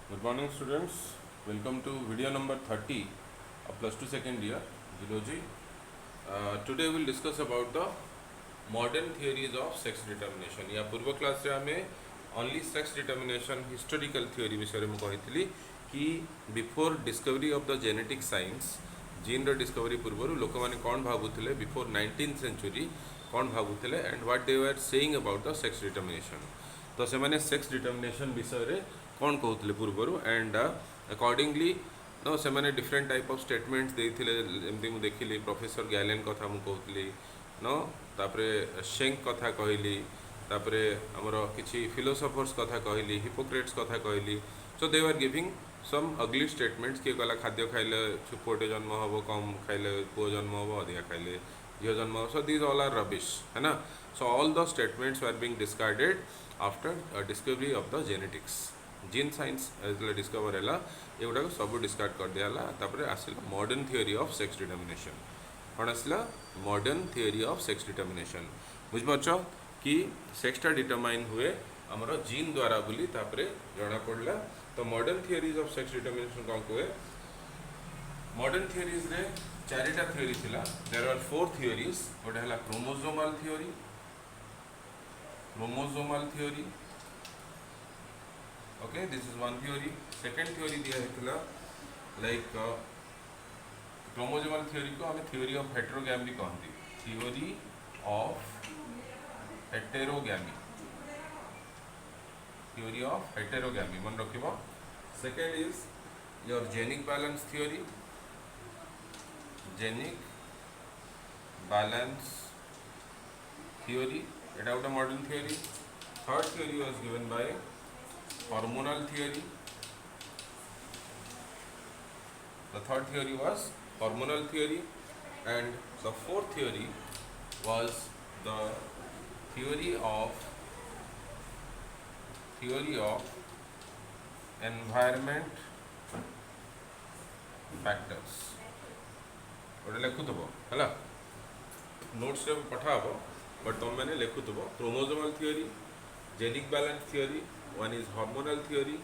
Good morning, students. Welcome to video number 30 of plus 2 second year Zoology. Today we will discuss about the modern theories of sex determination. या पूर्व class रे हमें only sex determination historical theory विषय में कही कि before discovery of the genetic science gene रो discovery पूर्व लोक माने कौन भाबुथिले before 19th century कौन भाबुथिले and what they were saying about the sex determination. तो से माने sex determination विषय रे कौन कहते पूर्वर एंड अकॉर्डिंगली नो से माने डिफरेंट टाइप ऑफ स्टेटमेंट्स देथिले एमती मु देखिली प्रोफेसर गैलेन कथा मु कहतली नो तापरे शेंक कथा कहली तापरे हमर किछि फिलोसोफर्स कथा कहली हिपोक्रेट्स कथा कहली सो दे आर गिविंग सम अगली स्टेटमेंट्स के गला खाद्य खाइले पुओटे जन्म हबो कम खाइले पुओ जन्म हबो अधिका खाइले झियो जन्म हबो so these all are rubbish है ना so all the statements are being discarded after discovery of the genetics gene science discover है ये गुड़ा सब डिस्कार्ड कर दिया तापर आसला modern theory of sex determination कौन आसला modern theory of sex determination बुझिपारछ कि सेक्सटा डिटरमाइन हुए आमर जीन द्वारा बोली तापर जना पड़ला तो modern theories of sex determination कौन कहे मॉडर्न थियोरीज रे चारिटा थियोरी थिला देयर आर फोर थियोरीज गोटे हला chromosomal theory okay this is one theory second theory दिया है like क्रोमोसोमल theory को हमें theory of heterogamy कहते theory of heterogamy मन रखिबो second is your genic balance theory एटा गोटे modern theory third theory was given by hormonal theory. The third theory was hormonal theory, and the fourth theory was the theory of environment factors. गोटे लिखुव है notes पठा हे but तुम मैंने लिखुव chromosomal theory genic balance theory one is hormonal theory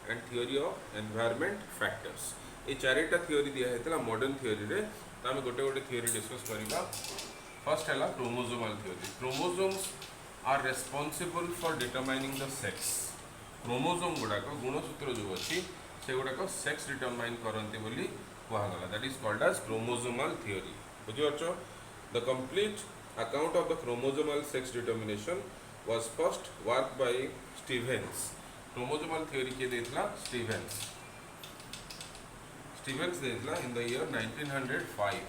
and theory of environment factors ये चारिटा theory दिया है मॉडर्न थियोरी रे तो आम गोटे गोटे थियोरी डिस्कस करवा फर्स्ट है chromosomal theory chromosomes are responsible for determining the sex chromosome गुड़ाक गुणसूत्र जो अच्छी से गुड़ाक सेक्स डिटरमाइन करती बोली कहगला that is called as chromosomal theory बुझिपारछ the complete account of the chromosomal sex determination was first work by Stevens. Chromosomal theory के देथला Stevens देथला in the year 1905.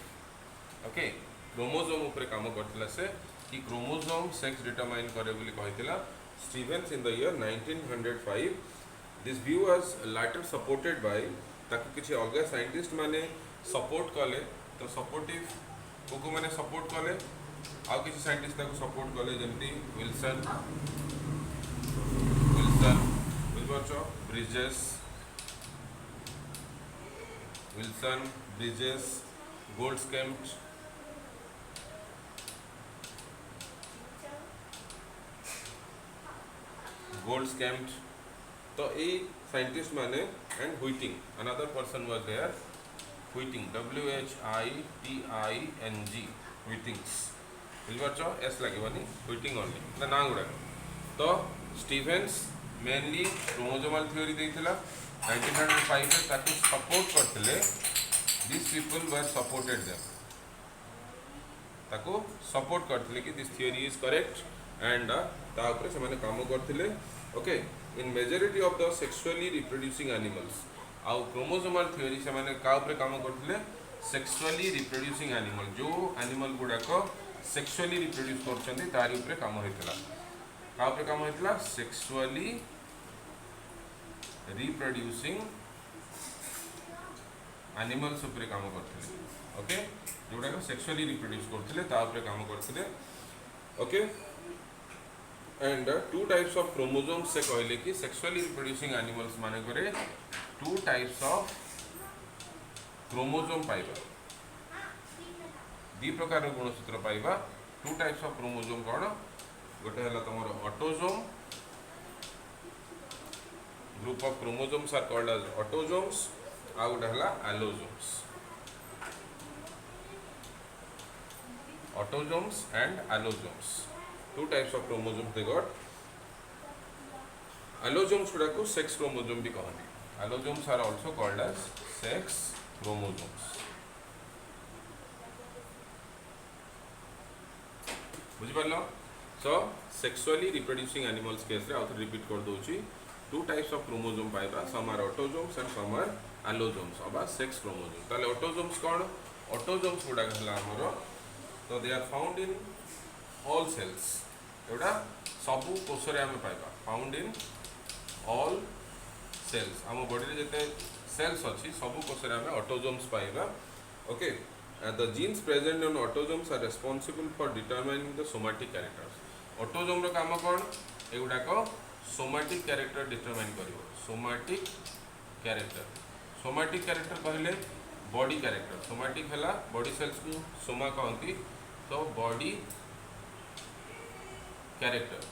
Okay, chromosome ऊपर काम करथिला से कि क्रोमोसोम सेक्स डिटरमाइन करे बोली कहितला Stevens in the year 1905. This view was later supported by ताकि किछि अलग साइंटिस्ट माने सपोर्ट कले तो सपोर्टिव को माने सपोर्ट कले आउ किसी साइंटिस्ट को सपोर्ट कले जमती विल्सन ब्रिजेस गोल्डस्कैम्प्ट तो ये साइंटिस्ट माने and Whiting another person was there Whiting WHITING व्हिटिंग्स बुझिपारछ एस लगे व्हिटिंग ओनली ना गुड़ाक तो स्टीवेंस मेनली क्रोमोसोमल थियोरी देइथिला 1905 रे ताकि सपोर्ट करथिले this people were supported them ताको सपोर्ट करथिले कि this theory is correct and ता ऊपर से माने काम करथिले okay in majority of the sexually reproducing animals आउ क्रोमोसोमल थियोरी से माने का ऊपर काम करथिले सेक्सुअली रिप्रोड्यूसिंग एनिमल जो एनिमल गुड़ाक सेक्सुअली रिप्रोड्यूस करछन्ती तारि ऊपर काम होइतला का ऊपर काम होइतला सेक्सुअली रिप्रोड्यूसिंग एनिमल्स ऊपर काम करथिले ओके जोडा को सेक्सुअली रिप्रोड्यूस करथिले ता ऊपर काम करथिले okay and to types of chromosomes से कहले कि सेक्सुअली रिप्रोड्यूसिंग एनिमल्स माने करे टू टाइप्स ऑफ क्रोमोसोम पाइबा दी प्रकार गुणसूत्र पाइबा टू टाइप्स ऑफ क्रोमोसोम कौन गोटे है तुम autosome group of chromosomes are called as autosomes आउ गोटे हला allosomes autosomes and allosomes two types of chromosomes they got allosomes गुड़ा को सेक्स क्रोमोसोम भी कहते allosomes are also called as sex chromosomes बुझी पारलो so sexually reproducing animals case रे आउथ रिपीट कर दोची टू टाइप्स ऑफ क्रोमोसोम पाइबा some are autosomes and some are allosomes अबा सेक्स क्रोमोसोम ताले ऑटोसोम्स कोन ऑटोसोम्स गुडा हला हमरो तो they are found in all cells एटा सबु कोष रे हमें पाइबा फाउंड इन ऑल सेल्स आम बॉडी रे जते सेल्स अछि सबु कोष रे हमें ऑटोसोम्स पाइबा okay the genes present in autosomes are responsible for determining the somatic characters autosome रो काम कोन एगुडा को सोमैटिक कैरेक्टर डिटरमाइन करिवो सोमैटिक कैरेक्टर कहले बॉडी कैरेक्टर सोमैटिक हला बॉडी सेल्स को सोमा कहंती तो बॉडी कैरेक्टर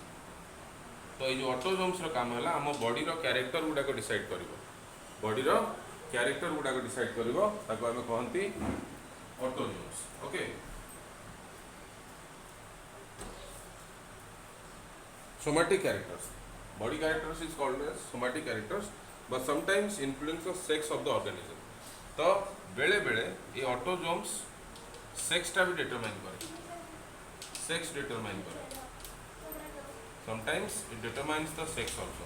तो ये जो ऑटोसोम्स रो काम हला हम बॉडी रो कैरेक्टर गुडा को डिसाइड करिवो बॉडी रो कैरेक्टर गुडा को डिसाइड करिवो ताको हम कहंती autosomes okay somatic characters body characters is called as somatic characters but sometimes influence the sex of the organism तो बेले बेले ये ऑटोसोम्स सेक्स टा भी डिटरमाइन करे sometimes it determines the sex also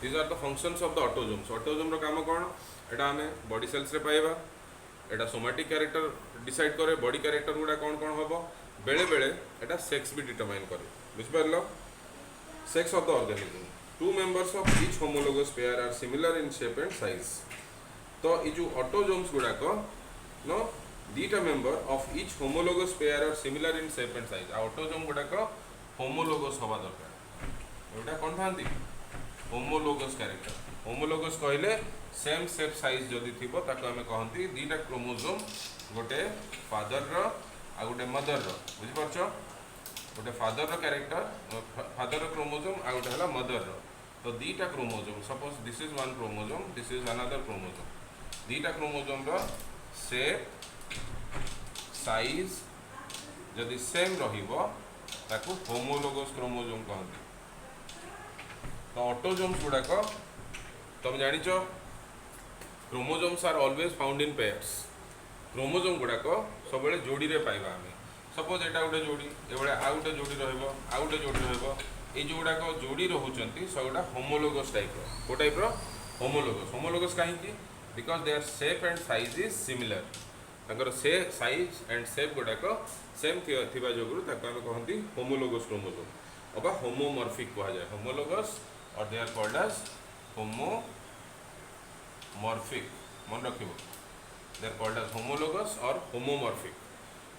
these are the functions of the autosomes autosome रो काम कोन एटा हमें बॉडी सेल्स रे पाइबा एटा सोमैटिक कैरेक्टर डिसाइड करे बॉडी कैरेक्टर गुडा कोन होबो बेले बेले एटा सेक्स भी डिटरमाइन करे बुझ परलो sex of the organism two members of each homologous pair are similar in shape and size तो ये जो ऑटोसोम्स गुडा को नो दीटा member of each homologous pair are similar in shape and size autosome गुडा को होमोलोगस होबा दरकार एटा कोन थांती होमोलोगस कैरेक्टर होमोलोगस कहले सेम शेप साइज जदि थिबो ताको हमें कहंती दीटा क्रोमोसोम गोटे फादर रो आ गोटे मदर रो बुझि परछो गोटे फादर रो कैरेक्टर फादर रो क्रोमोसोम आ गोटे हला मदर रो तो दीटा chromosome suppose this is one chromosome this is another chromosome दीटा क्रोमोसोम रो शेप साइज जदि सेम रहिबो ताको होमोलोगस क्रोमोसोम कहंती तो ऑटोसोम्स गुडा को तुम जानिचो chromosomes are always found in pairs chromosome गुडा को सब बेले जोड़ी रे पाइबा हमें सपोज एटा गोटे जोड़ी एबळे आ गोटे जोड़ी रहइबो आ गोटे जोड़ी रहइबो ए जोडा को जोड़ी रहउचंती सबटा होमोलोगस टाइप रो को टाइप रो होमोलोगस काहे की because their shape and size is similar ताकर से साइज एंड शेप गुडा को सेम थिबा जोगुरु ताको हम कहंती होमोलोगस क्रोमोसोम अबा होमोमॉर्फिक कहा जाय होमोलोगस और they are called as homomorphic मन रखिबो they are called as homologous और होमोमॉर्फिक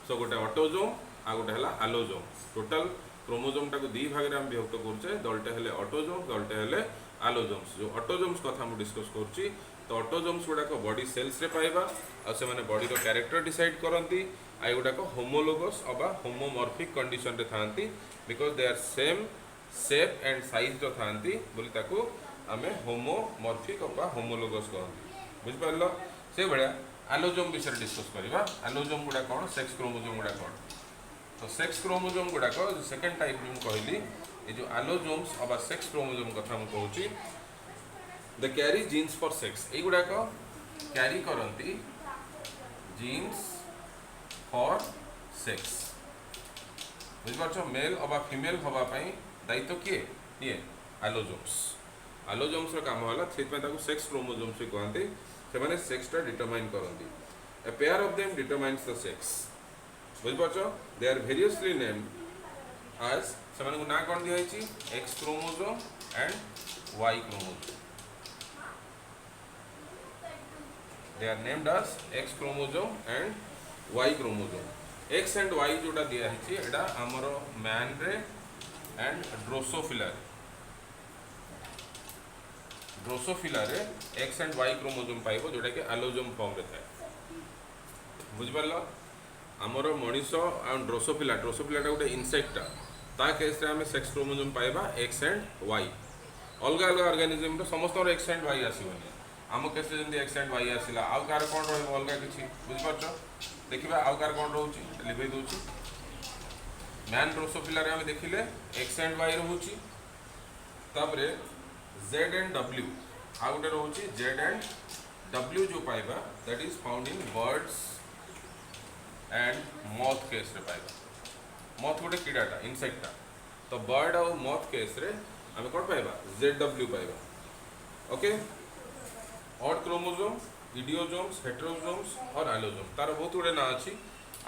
सो गोटे ऑटोसोम आ गोटे हला एलोसोम टोटल क्रोमोसोम टाको दी भाग रे हम विभक्त करछे दलटे हेले ऑटोसोम दलटे हेले एलोसोम्स जो ऑटोसोम्स कथा हम डिस्कस करछि तो ऑटोसोम्स गुडा को बॉडी सेल्स रे पाइबा आ से माने बॉडी रो कैरेक्टर डिसाइड करंती आ गुडा को होमोलोगस अबा होमोमॉर्फिक कंडीशन रे थांती because they are same shape and size रो थांती बोली ताको आमे होमोमॉर्फिक अबा होमोलोगस कहंती बुझ परलो से बडा एलोसोम विषय डिस्कस करबा एलोसोम गुडा कोन सेक्स क्रोमोसोम गुडा कोन तो सेक्स क्रोमोसोम गुडा को सेकंड टाइप हम कहली ए जो एलोसोम्स अबा सेक्स क्रोमोसोम कथा हम कहूची the carry genes for sex ए गुडा को कैरी करंती जीन्स फॉर सेक्स बुझ परछो मेल अबा फीमेल होबा पई दायित्व किए ये एलोसोम्स रो काम होला सेत में ताको सेक्स क्रोमोसोम्स भी कहंती से माने सेक्स टा डिटरमाइन करंती a pair of them determines the sex बुझ परछो they are variously named as से माने ना कोन दिया हिची X chromosome and Y chromosome they are named as X chromosome and Y chromosome X and Y जोटा दिया हिची एडा हमरो मैन रे एंड ड्रोसोफिला रे X and Y क्रोमोसोम पाइबो जोटा के एलोसोम फॉर्म रे थाए बुझ परलो हमरो मनीषो एंड ड्रोसोफिला टा गोटे इंसेक्ट ता केस रे हमें सेक्स क्रोमोसोम पाइबा X and Y अलग अलग ऑर्गेनिज्म समस्त एक्स एंड वाई आसबनी आम केस जमी एक्स एंड वाई आसला आउ कार कौन रलग किसी बुझिपार देखा आउ कार कौन रोचे लिभे दूसरी मैन ड्रोसोफिला आम देखिले एक्स एंड वाई रोचे तापर जेड एंड डब्ल्यू आउ गोटे रोचे जेड एंड डब्ल्यू जो पाइबा that is found in birds and moth case रे पाइबा मथ गोटे कीड़ाटा इनसेक्टा तो बर्ड आउ मथ केस रे आम कौन पाइबा जेड डब्ल्यू पाइबा okay odd chromosome idiosomes heterosomes or allosome तार बहुत गुड़े ना अच्छी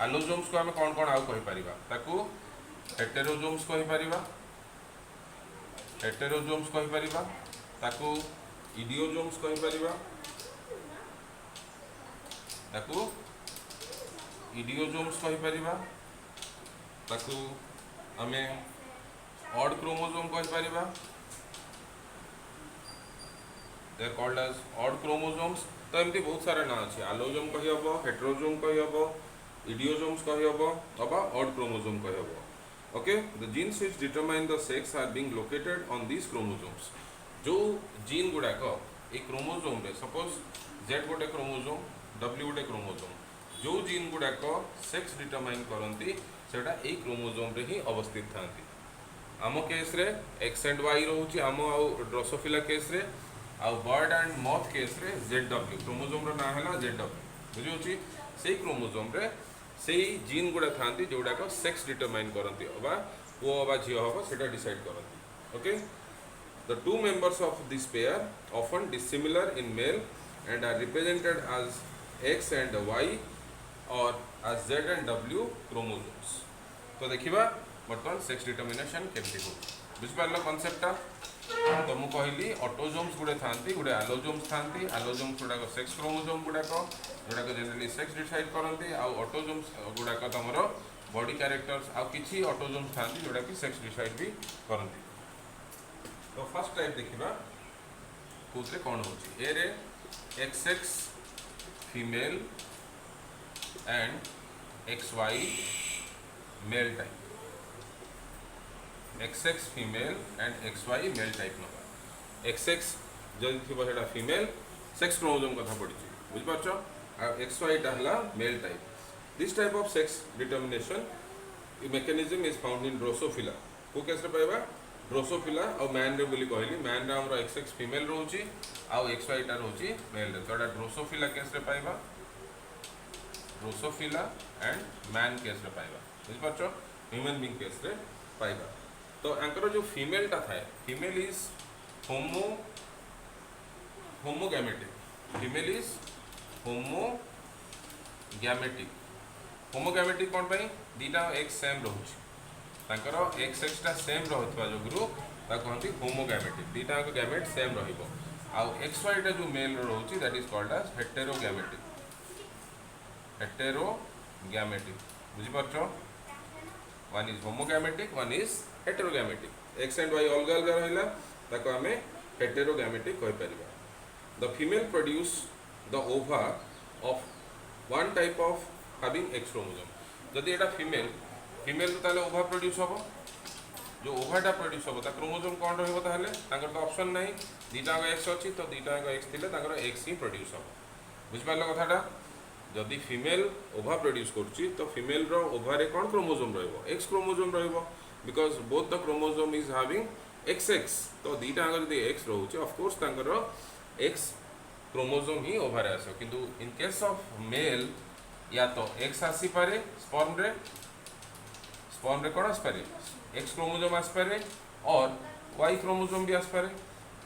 एलोजोम्स को आम कौन कौन आउ कहि परिबा ताकू हेटेरोजोम्स कहि परिबा हेटेरोजोम्स कहि परिबा ताकू इडियोजोम्स कहि परिबा ताकू इडियोजोम्स कहि परिबा ताकू आमे ऑड क्रोमोसोम कहि परिबा they are called as odd chromosomes तो एमती बहुत सारा ना अच्छे एलोजोम कहि हबो हेटेरोजोम कहि हबो इडियोजोम्स कहि हबो अबा ऑड क्रोमोसोम कहि हबो okay the genes which determine the sex are being located on this chromosomes जो जीन गुड़ाक ए क्रोमोसोम रे सपोज जेड गोटे क्रोमोसोम डब्ल्यू गोटे क्रोमोसोम जो जीन गुड़ाक सेक्स डिटरमाइन करती सेटा ए क्रोमोसोम रे ही अवस्थित थांती आम केस रे एक्स एंड वाई रोचे आम आउ ड्रोसोफिला केस रे आउ बर्ड एंड मथ केस रे जेड डब्ल्यू क्रोमोसोम रो ना है जेड डब्ल्यू बुझे से क्रोमोसोम रे से जीन गुड़ा था जोड़ाक सेक्स डिटरमाइन करती अबा पुओ अबा झील हम से डिसाइड करती okay the two members of this pair often dissimilar in male and are represented as X and Y or as Z and W chromosomes तो देखा बर्तमान सेक्स डिटर्मिनेशन केमती हो बुझिपार कनसेप्टा तो मुझे कहली ऑटोजोम्स गुड़े था गुड़े एलोजोम्स था एलोजोम्स गुड़ाक सेक्स क्रोमोसोम गुड़ाक जोड़ाक जनरली सेक्स डिसाइड करती आउ ऑटोजोम्स गुड़ाक तुम बॉडी कैरेक्टर्स आउ किसी ऑटोजोम्स था जोड़ा कि सेक्स डिसाइड भी करती तो फर्स्ट टाइप देखा कौन कौन हो ए रे X X female and X Y male type X X female and X Y male type ना एक्स एक्स जदि थी फीमेल सेक्स क्रोमोसोम कथा पड़ी बुझिपार एक्स वाईटा है male type this type of sex determination mechanism is found in Drosophila को case पाइबा Drosophila और मैन रे बोली कहली मैन रे हमर एक्स एक्स फीमेल रोची आउ एक्स वाईटा रोची मेल रे तो एटा ड्रोसोफिला केस रे पाइबा ड्रोसोफिला एंड मैन केस रे पाइबा बुझिपार ह्यूमन बीइंग केस रे पाइबा तो एंकर जो फीमेलटा थाए female is homogametic female is homogametic कौन पाई दीटा एक्स सेम रोचे एक्स एक्सटा सेम रहा जो कहती होमोगैमेटिक दीटा गैमेट सेम रहिबो आउ एक्स वाईटा जो मेल रोचे that is called as heterogametic बुझिपार one is homogametic one is heterogametic X and Y अलग अलग रहा ताको आमे हेटेरोगैमेटिक कहि परिबा the female produce the ova of one type of having X chromosome जदि एटा फीमेल फीमेल तो ताले ओवा प्रोड्यूस होबो जो ओवाटा प्रोड्यूस होबो ता क्रोमोसोम कोन रहबो ताले तांकर तो ऑप्शन नाही दीटा एक्स अछि तो दीटा एक्स थिले तांकर एक्स ही प्रोड्यूस होबो बुझ पारलो कथाटा जदि फीमेल ओवा प्रोड्यूस करछि तो फीमेल रो ओवा रे कोन क्रोमोसोम रहबो एक्स क्रोमोसोम रहबो because both the chromosome is having x तो दीटा जब एक्स रोचे ऑफकोर्स तांकर एक्स क्रोमोसोम ही ओभार आसो किंतु इन केस ऑफ मेल या तो एक्स आसी पारे स्पर्म रे कौन आसपारे एक्स क्रोमोसोम आसपारे और वाई क्रोमोसोम भी आसपारे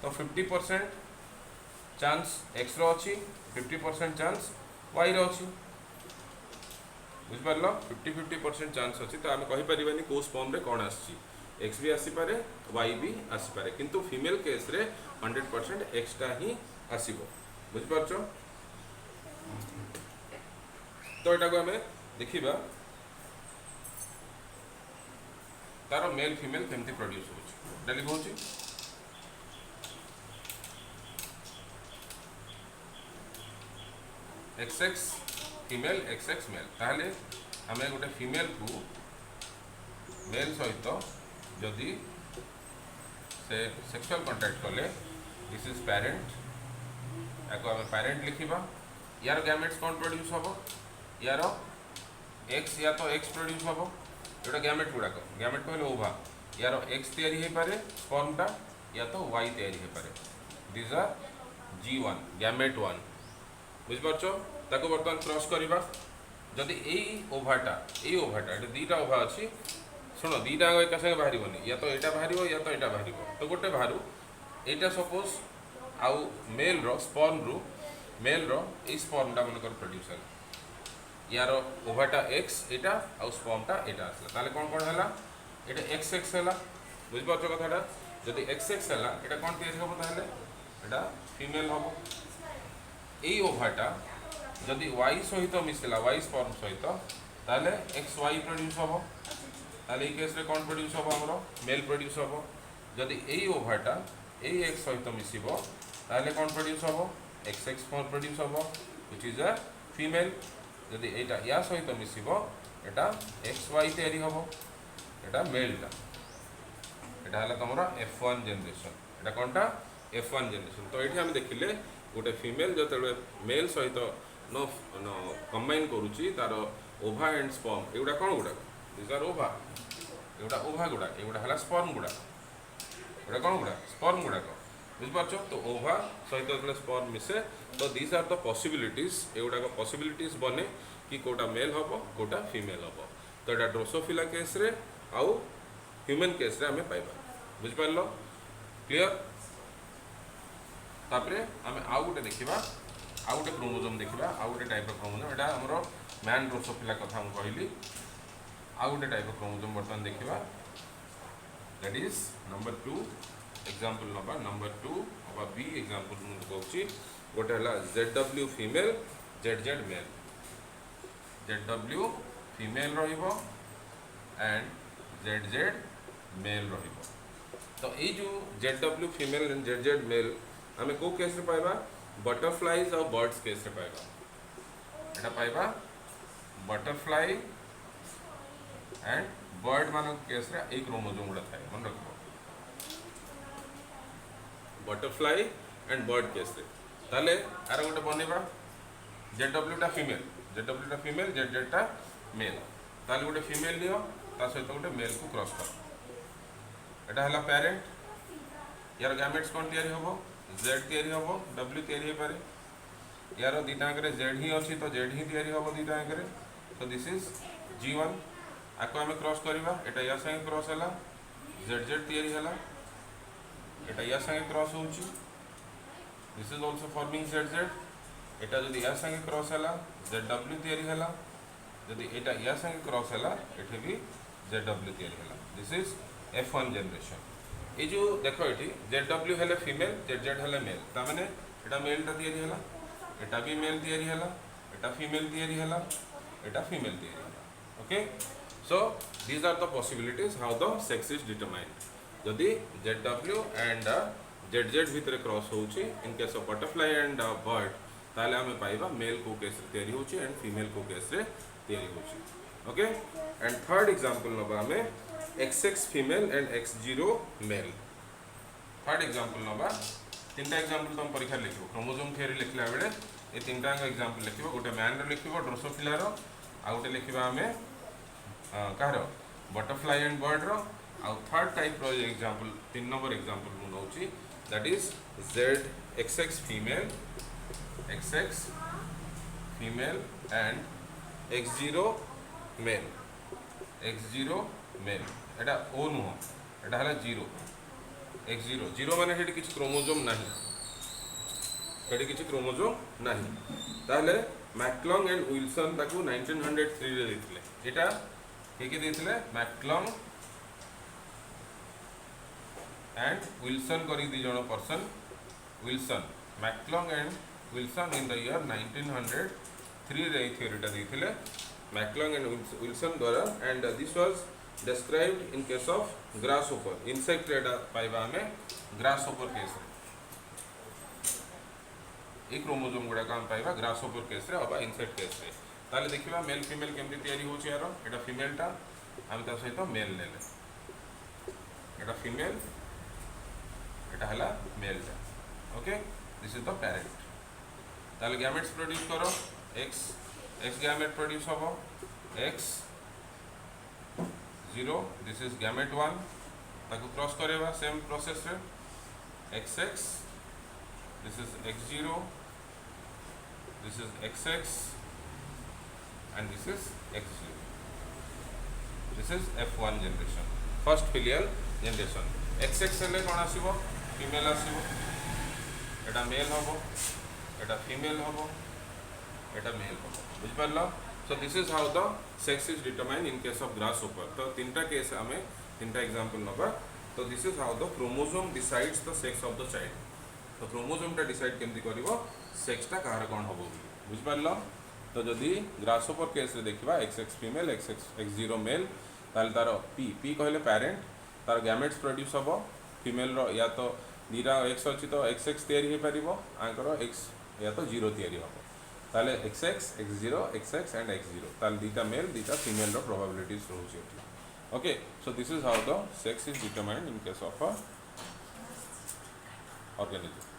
तो 50% चांस एक्स रो अच्छी 50% चांस वाई रो अच्छी बुझिपार 50-50% चांस अच्छी तो आम कहीपर कौ स्पर्म रे कौन आसी एक्स भी आसीपारे वाई भी आसीपारे किंतु फीमेल केस रे 100% एक्सटा ही आसीबो बुझिपार तो यहाँ को आम देखा तार मेल फीमेल केमती प्रोड्यूस होली हो X X female X X male ताहले आम गोटे फीमेल को मेल सहित जदि से सेक्सुअल कांटेक्ट कले दिस इज पेरेंट याको आम पेरेंट लिखा यार गैमेट्स कौन प्रोड्यूस हम यार एक्स या तो एक्स प्रोड्यूस हम जोटा गैमेट गुड़ाक गैमेट कहले ओभा यार एक्स तैयारी हो पारे स्पर्मटा या तो वाई तैयारी हो पारे दिज आर G1 गैमेट 1 बुझिपारछ ताको बर्तमान क्रॉस करवा जदि यही ओभाटा ये दीटा ओभा अच्छी शुण दीटा एक संगे बाहर या तो यहाँ बाहर या तो यहाँ बाहर तो गोटे बाहर यहाँ सपोज आउ मेल रो स्पर्म रु मेल रो ये स्पर्मटा मनकर प्रोड्यूस है यार ओभाटा एक्स यहाँ आउ स्पर्मटा यहाँ आसला ताले कौन कौन है ये एक्स एक्स है बुझिपारछ कथाटा जदि एक्स एक्स है यहाँ कौन तैयारी हम ताहले यहाँ फीमेल हम यही ओभाटा जदि वाई सहित मिसला वाई स्पर्म सहित ताले एक्स वाई प्रोड्यूस हम ताले केस रे कौन प्रोड्यूस हम हमरो मेल प्रोड्यूस हम जदि यही ओभाटा यही एक्स सहित मिसिबो ताले कौन प्रोड्यूस हम एक्स एक्स प्रोड्यूस हम व्हिच इज अ फीमेल जदि एटा या सहित मिसिबो एटा एक्स वाई तैयारी हम एटा मेलटा एटा हला तमरा F1 जनरेशन एटा कोनटा F1 जनरेशन तो ये आम देखिले गोटे फीमेल जो मेल सहित न कंबाइन करुच्ची तार ओभा एंड स्पर्म एगुड़ा कौन गुड़ाक दिस आर ओभा एगुड़ा ओभा गुड़ाक एगुड़ा है स्पर्म गुड़ाक एगुड़ा कौन गुड़ा स्पर्म गुड़ाक बुझिपारछ तो ओभा सहित जो स्पर्म मिसे तो दिस आर द पॉसिबिलिटीज एगुड़ाक पॉसिबिलिटीज बने कि कोटा मेल हम कोटा फीमेल हम तो यहाँ ड्रोसोफिला केस रे आउ ह्यूमन केस रे आमे पाइबा बुझिपारल क्लियर तापरे आमे आउ गोटे देखिबा आउ गोटे क्रोमोजोम देखिबा आउ गोटे टाइप ऑफ क्रोमोजोम एटा हमरो मैन ड्रोसोफिला कथा हम कहली आउ गोटे टाइप ऑफ क्रोमोजोम बर्तमान देखिबा that is number 2 example number 2 अबा बी एग्जांपल मु कहूची गोटे हला ZW female ZZ male ZW female रहिबो एंड ZZ मेल रहिबो तो ये जो ZW female and ZZ male आमे को केस रे पाइबा बटरफ्लाइज और बर्ड्स केस रे पाइबा एटा पाइबा बटरफ्लाई एंड बर्ड मान केस रे एक क्रोमोजोम गुड़ा थाए मन रखो बटरफ्लाई एंड बर्ड केस रे ताले आर गोटे बनेबा ZW टा फीमेल ZZ टा मेल ताले गोटे फीमेल लियो ता सहित गोटे मेल को क्रॉस कर एटा हला पेरेंट यार गैमेट्स कौन तैयारी होबो Z तैयारी हम W तैयारी हो पारे यार दीटाक Z ही अच्छी तो Z ही तैयारी हम दीटाक तो दिस इज G1 आपको आम क्रॉस करवा एटा या संगे क्रॉस है ZZ तैयारी है एटा या संगे क्रॉस हो this is also forming ZZ एटा जदि या संगे क्रॉस है ZW तैयारी है जदि एटा या संगे क्रॉस है एठे भी ZW तैयारी है दिस इज F1 जनरेशन ये जो देख ये ZW है फीमेल ZZ है मेल ताने एटा मेलटा तैयारी है एटा भी मेल तैयारी है एटा फीमेल तैयारी है एटा फीमेल तैयारी है okay so these are the possibilities how the sex is determined जदि ZW एंड ZZ भितर क्रॉस होची in case of butterfly and bird ताले आमे पाइबा मेल को केस रे तैयारी होची एंड फीमेल को केस रे तैयारी होची ओके एंड थर्ड एग्जांपल नबा हमें XX female and X0 male third example नबा तीनटा एग्जांपल तुम परीक्षा लिखो क्रोमोसोम थ्योरी लिखला बेले ए तीनटा एग्जांपल लिखिबो गोटे मैन रो लिखिबो ड्रोसोफिला रो आ गोटे लिखिबा हमें कहार बटरफ्लाई एंड बर्ड रो आ थर्ड टाइप रो एग्जांपल 3 नंबर एग्जांपल मु नउची that is XX female and X0 male एटा ओ नुह एटा हला 0 X0 0 माने हेटी किछ क्रोमोसोम नाही हेटी किछ क्रोमोसोम नाही ताले मैक्लॉन्ग एंड विल्सन ताकू 1903 रे देथिले एटा के देथिले मैक्लॉन्ग एंड विल्सन करी दी जण person Wilson McClung and Wilson in the year 1903 रे थ्योरीटा देथिले मैक्लॉन्ग एंड विल्सन द्वारा and this was described in case of grasshopper insect रेडा पाइबा हमें grasshopper केस रे एक क्रोमोसोम गुडा काम पाइबा grasshopper केस रे अबा insect केस रे ताले देखिबा मेल फीमेल केमती तयारी होची यार एटा फीमेल टा हम ता सहित मेल लेले एटा फीमेल एटा हला मेल टा okay this is the parent ताले गैमेट्स प्रोड्यूस करो x x गैमेट प्रोड्यूस हबो x 0 दिस इज गैमेट 1 ताको क्रॉस करेबा सेम प्रोसेस रे xx this is x0 this is xx and this is x0 this is f1 generation first filial generation xx हेले कोन आसीबो female आसीबो एटा mail हबो एटा female हबो एटा mail हबो बुझ परलो so this is how the sex is determined in case of grasshopper तो तीनटा case हमें तीनटा example नबा तो this is how the chromosome decides the sex of the child तो क्रोमोसोम टा डिसाइड केमती करिवो सेक्स टा कहार कोन हबो बुझ परलो तो जदि ग्रासहोपर केस रे देखिबा XX फीमेल X0 मेल ताल तार P कहले पेरेंट तार गैमेट्स प्रोड्यूस हबो फीमेल रो या तो दीरा X अछि तो XX तयारी हे परिबो आंकर X या तो 0 तयारी हबो ताले XX X0 XX and X0 ताल दीटा मेल दीटा फीमेल रो प्रोबेबिलिटीज रहउछि एठी okay so this is how the sex is determined in case of a organism